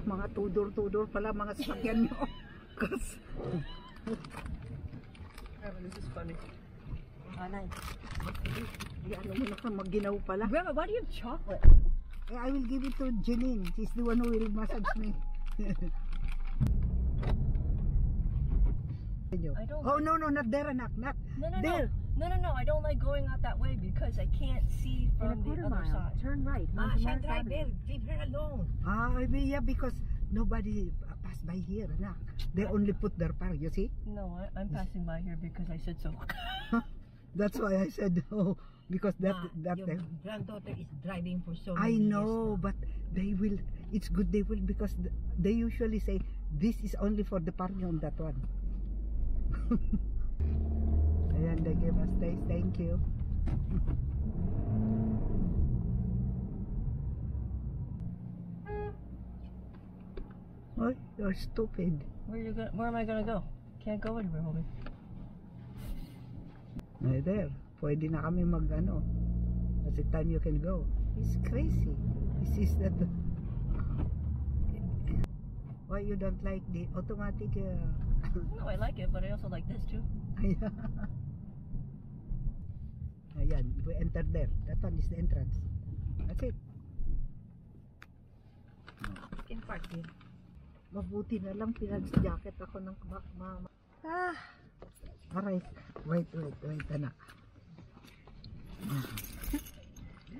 mga tudor-tudor pala mga sasakyan nyo. This is funny. Anay, ano mo na ka, mag-ginaw pala. Grandma, why do you have chocolate? I will give it to Janine. She's the one who will massage me. I don't Oh, like... no, not there, anak. Not there. No. I don't like going out that way because I can't see from the other side. Turn right. She'll drive there. Leave her alone. Yeah, because nobody pass by here, anak. They only put their park, you see? No, I'm passing by here because I said so. That's why I said, oh, because that your granddaughter is driving for so I many know, years but they will, it's good they will, because they usually say, this is only for the parking on that one. Ayan, they give us taste. Thank you. Oh, you're stupid. Where am I gonna go? Can't go anywhere, homie. Right there. Pwede na kami mag-ano. That's the time you can go. It's crazy. This is that. Why you don't like the automatic? No, I like it, but I also like this too. Ayan, we enter there. That one is the entrance. That's it. in park here. Mabuti na lang pinag-jacket ako ng mama. Aray. Wait, anak.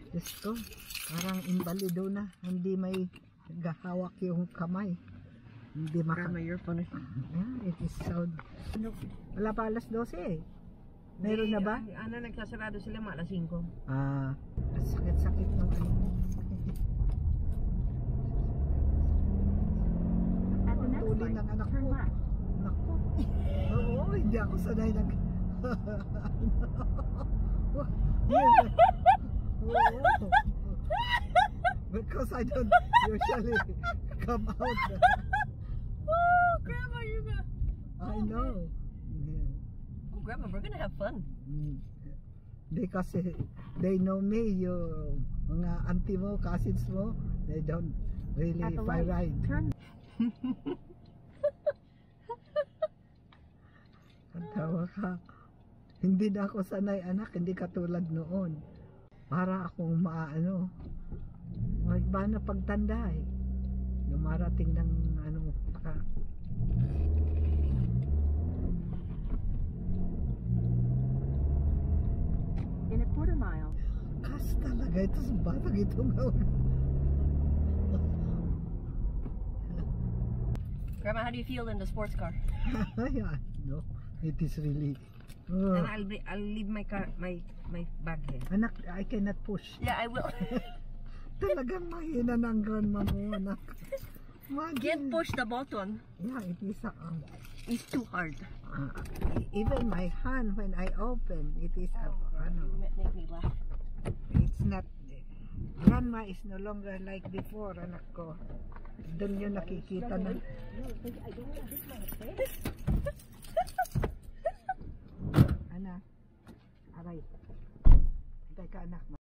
Gusto, parang invalido na. Hindi may gahawak yung kamay. Hindi Grandma, you're funny. It is sound. Wala pa alas 12 eh. Meron na ba? Nagsasarado sila mga alas 5. Sakit-sakit ng ano. Tuli ng anak ko. Naku. Oo, hindi ako sanay nag... Because I don't usually come out. Oh, Grandma, you're gonna... I know. Oh, Grandma, we're gonna have fun. Because they know me, yung mga auntie mo, cousins mo, they don't really fly ride. Tawa ka. Hindi na ako sanay, anak, hindi katulad noon. Para akong maano. Ba na pagtanda eh. Lumarating ng ano pa. In a quarter mile. Kas talaga ito sa batang ito ngayon. Grandma, how do you feel in the sports car? Yeah, no, it is really. And I'll leave my car, my bag here. Anak, I cannot push. Yeah, I will. Talagang mahina ng grandma mo, anak. Can't push the button. Yeah, it is. It's too hard. Even my hand when I open, it is. Ano, Make me laugh. it's not. Grandma is no longer like before, anak ko. Doon yun nakikita na. Anak, aray. Teka anak.